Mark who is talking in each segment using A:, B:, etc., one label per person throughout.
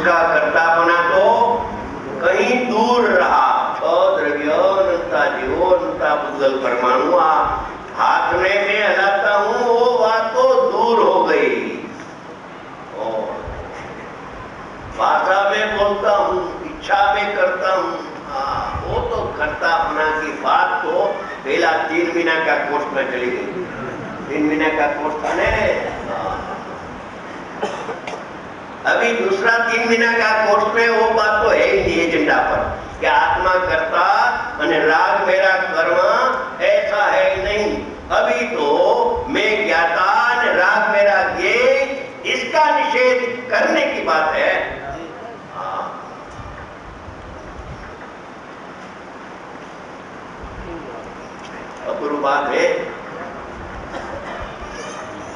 A: उसका कर्तापना तो कहीं दूर रहा। छ द्रव्य अनंता जीवो अनंता भूतगल परमाणु हाथ में मैं हलाता हूँ, वो बात तो दूर हो गई। और भाषा में बोलता हूँ, इच्छा में करता हूँ, वो तो कर्तापना की बात तो पहला 3 महीना का कोर्स में चली गई। 3 महीने का कोर्स था ने, अभी दूसरा 3 महीना का कोर्स में वो बात तो है ही नहीं एजेंडा पर कि आत्मा करता और राग मेरा कर्म, ऐसा है ही नहीं। अभी तो मैं ज्ञाता और राग मेरा ज्ञेय, इसका निषेध करने की बात है। अपूर्व बात है।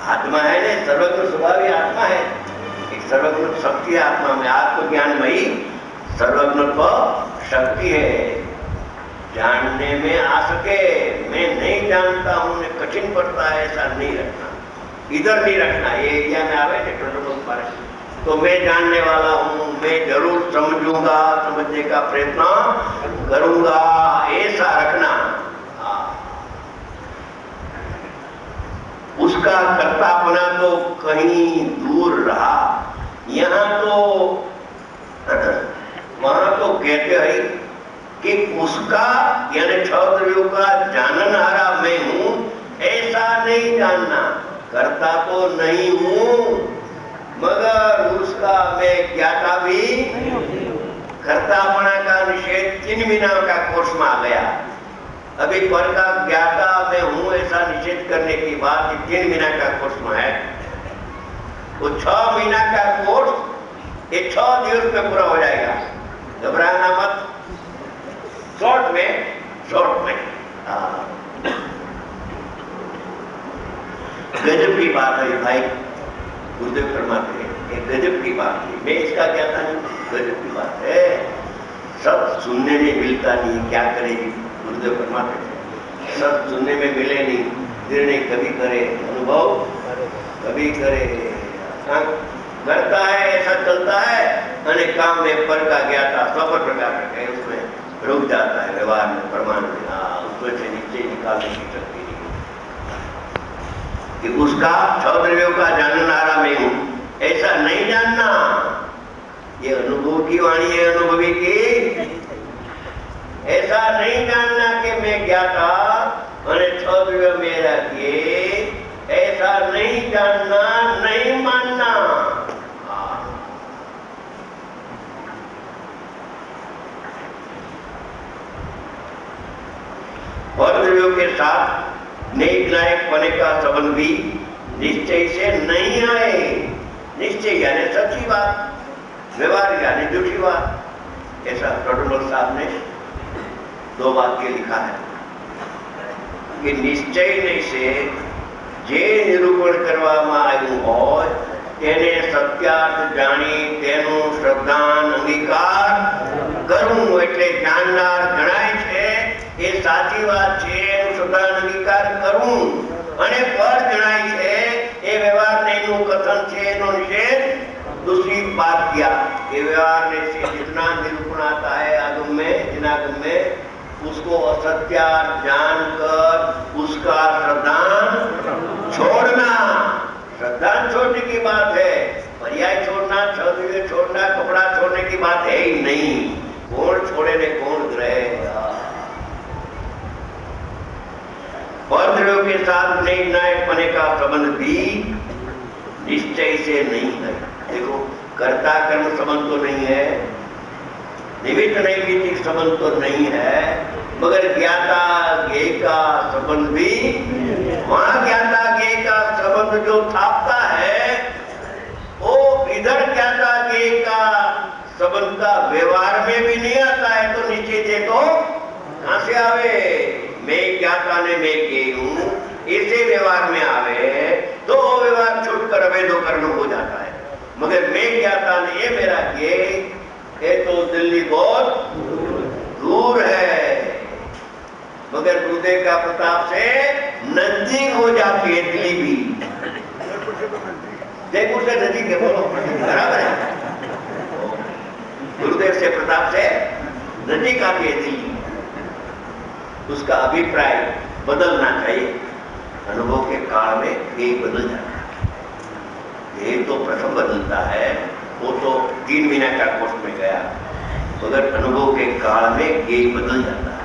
A: आत्मा है ने, सर्वज्ञ स्वभावी आत्मा है, एक सर्वज्ञ शक्ति आत्मा में, आत्मज्ञानमयी सर्वज्ञत्व शक्ति है। जानने में आ सके, मैं नहीं जानता हूं, कठिन पड़ता है, ऐसा नहीं रखना, इधर नहीं रखना। ये एरिया में आवे तो मैं जानने वाला हूं, मैं जरूर समझूंगा, समझने का प्रयत्न करूंगा, ऐसा रखना। उसका कर्तापना तो कहीं दूर रहा। यहाँ तो वहां तो कहते हैं कि उसका यानी क्षौद्रव्यों का जाननहारा मैं हूं, ऐसा नहीं जानना। करता तो नहीं हूं, मगर उसका मैं ज्ञाता भी। कर्तापना का निषेध 3 महीना का कोर्स में आ गया। अभी पर का ज्ञाता मैं हूं ऐसा निषेध करने की बात 3 महीना का कोर्स में है। वो 6 महीना का कोर्स ये 6 दिवस में पूरा हो जाएगा। घबराना मत, शॉर्ट में गजब की बात है भाई। गुरुदेव फरमाते हैं एक गजब की बात है। मैं इसका क्या था, गजब की बात है, सब सुनने में मिलता नहीं, क्या करेगी। गुरुदेव फरमाते हैं सब सुनने में मिले नहीं, निर्णय कभी करे, अनुभव कभी करे, करता है, ऐसा चलता है, अनेक काम में पर का ज्ञाता स्वपर प्रकार है, उसमें रुक जाता है व्यवहार में, प्रमाण में, उसमें से नीचे निकालने की शक्ति नहीं कि उसका क्षौद्रव्यों का जाननारा मैं हूं, ऐसा नहीं जानना। ये अनुभव की वाणी है, अनुभवी की। ऐसा नहीं जानना कि मैं ज्ञाता और क्षौद्रव्य मेरा ये, ऐसा नहीं जानना, नहीं मानना। क्षौद्रव्यों के साथ निर्णायक पने का संबंध भी निश्चय से नहीं आए। निश्चय यानी सच्ची बात, व्यवहार यानी झूठी बात। ऐसा प्रोटोकॉल साहब ने 2 वाक्य लिखा है कि निश्चय नहीं से जे निरूपण કરવામાં આવ્યું હોય તેને સત્યાર્થ જાણી તેનો શ્રદ્ધાન અંગીકાર કરવું, એટલે જાણનાર ગણાય છે એ સાચી વાત છે, એનું શ્રદ્ધાન અંગીકાર કરવું, અને પર જણાય છે એ વ્યવહારને એનું કથન છે એનો નિષેધ दूसरी बात किया कि व्यवहार से जितना निरूपण आता है आगम में, जिनागम में, उसको असत्यार्थ जानकर उसका श्रद्धान छोड़ना। श्रद्धान छोड़ने की बात है, पर्याय छोड़ना, क्षौद्रव्य छोड़ना, कपड़ा छोड़ने की बात है ही नहीं। कौन छोड़े ने कौन ग्रहे। परद्रव्यों के साथ निर्णायक पने का संबंध भी निश्चय से नहीं है। देखो, कर्ता कर्म संबंध तो नहीं है, निमित्त नैमित्तिक संबंध तो नहीं है, मगर ज्ञाता ज्ञेय का संबंध भी, वहां ज्ञाता ज्ञेय का संबंध जो थापता है वो इधर ज्ञाता ज्ञेय का संबंध का व्यवहार में भी नहीं आता है। तो नीचे से तो कहां से आवे। मैं ज्ञाता ने मैं ज्ञेय हूं, इसे व्यवहार में आवे तो व्यवहार छूटकर अवैध कर्म हो जाता है। मगर मैं ज्ञाता नहीं, ये मेरा ज्ञेय, ये तो दिल्ली बहुत दूर है, मगर गुरुदेव का प्रताप से नजदीक हो जाती है दिल्ली भी। जयपुर से नजदीक है, बोलो बराबर है। नजदीक आती है दिल्ली, उसका अभिप्राय बदलना चाहिए। अनुभव के काल में ये बदल जाता है। ये तो प्रथम बदलता है, वो तो 3 महीने का कोर्स में गया, मगर अनुभव के काल में ये बदल जाता है।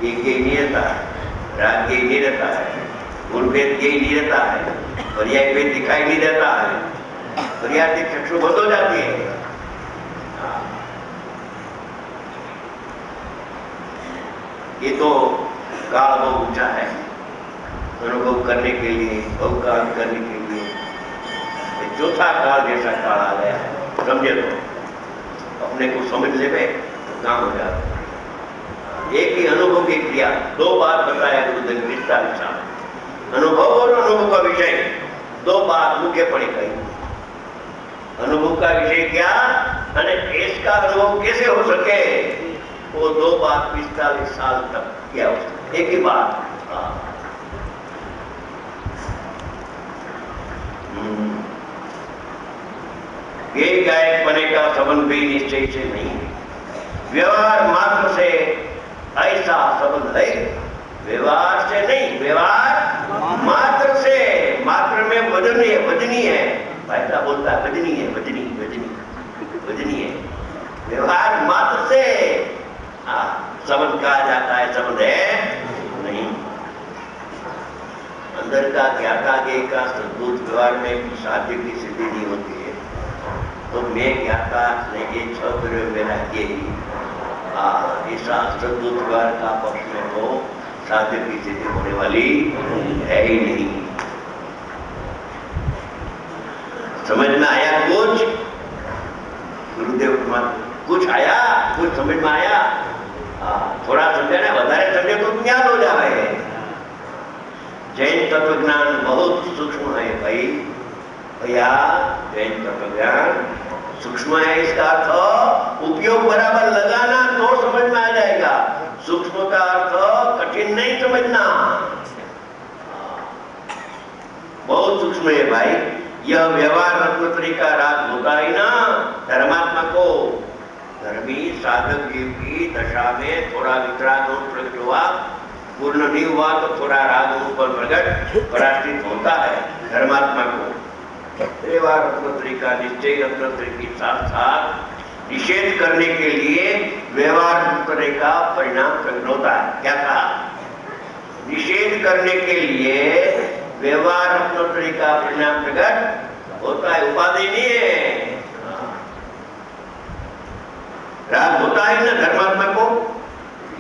A: ये नहीं रहता है, राग ये नहीं रहता है, गुणभेद ये नहीं रहता है, पर्याय भेद दिखाई नहीं देता है, पर्याय चक्षु बंद हो जाती है। ये तो काल बहुत ऊंचा है अनुभव करने के लिए, अवकाश करने के लिए। चौथा काल जैसा काल आ गया है, समझे तो अपने को समझ ले तो काम हो जाता है। एक ही अनुभव की क्रिया 2 बार बताया गुरुदेव ने विस्तार से। अनुभव और अनुभव का विषय 2 बार मुख्य पड़ी गई। अनुभव का विषय क्या और इसका अनुभव कैसे हो सके, वो 2 बार 45 साल तक किया उसने, एक ही बार। ये गायक बने का संबंध भी निश्चय से नहीं है, व्यवहार मात्र से ऐसा संबंध है। व्यवहार से नहीं, व्यवहार मात्र से। मात्र में वजनी है, वजनी है, ऐसा बोलता है, वजनी है, वजनी वजनी वजनी है। व्यवहार मात्र से संबंध कहा जाता है, संबंध है नहीं। अंदर का ज्ञाता ज्ञेय का सद्भुत व्यवहार में भी साध्य की सिद्धि नहीं होती है, तो मैं ज्ञाता नहीं, 6 द्रव्य मेरा ज्ञेय, ऐसा सद्भुत व्यवहार का पक्ष में तो साध्य की सिद्धि होने वाली है ही नहीं। समझ में आया कुछ? गुरुदेव कुछ आया, कुछ समझ में आया? थोड़ा समझे ना, વધારે समझे तो ज्ञान हो जाए। जैन तत्व ज्ञान बहुत सूक्ष्म है भाई, भैया जैन तत्व ज्ञान सूक्ष्म है। इसका अर्थ उपयोग बराबर लगाना तो समझ में आ जाएगा। सूक्ष्म का अर्थ कठिन नहीं समझना, बहुत सूक्ष्म है भाई। यह व्यवहार रत्नत्री का राग होता ही ना धर्मात्मा को। धर्मी साधक जीव की दशा में थोड़ा वितराग प्रकट हुआ, पूर्ण नहीं हुआ तो थोड़ा राग ऊपर प्रकट पराश्रित होता है धर्मात्मा को। व्यवहार रत्नत्री का निश्चय रत्नत्री के साथ साथ निषेध करने के लिए व्यवहार रत्नत्री का परिणाम प्रकट होता है। क्या कहा? निषेध करने के लिए व्यवहार रत्नत्री का परिणाम प्रकट होता है, उपाधि नहीं है। राग होता है ना धर्मात्मा को।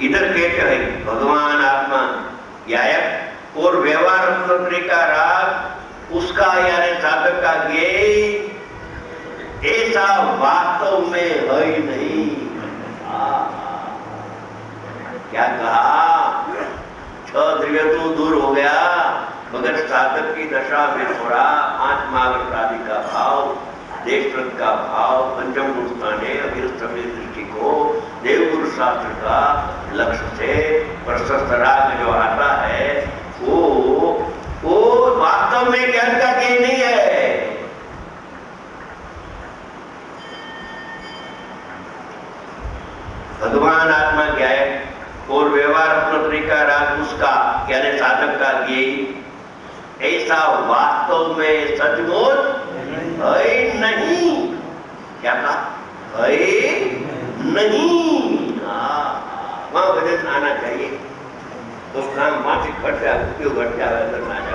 A: इधर कहते हैं भगवान आत्मा ज्ञायक और व्यवहार रत्नत्री का राग उसका यानी साधक का ज्ञेय ऐसा वास्तव में है ही नहीं। क्या कहा? 6 द्रव्य तो दूर हो गया, मगर साधक की दशा में थोड़ा आत्मावृत्ति का भाव, देशरत का भाव, पंचम गुणस्थाने अभिरस्तमे दृष्टि को देवगुरु शास्त्र का लक्ष्य से प्रशस्त राग जो आता है वो वास्तव में ज्ञान का ज्ञेय नहीं है। भगवान आत्मा ज्ञायक और व्यवहार रत्नत्री का राग उसका यानी साधक का ज्ञेय ऐसा वास्तव में सचमुच है नहीं। क्या कहा? है नहीं। वहां वजन आना चाहिए तो काम मासिक खर्चा उपयोग घट जाए करना चाहिए।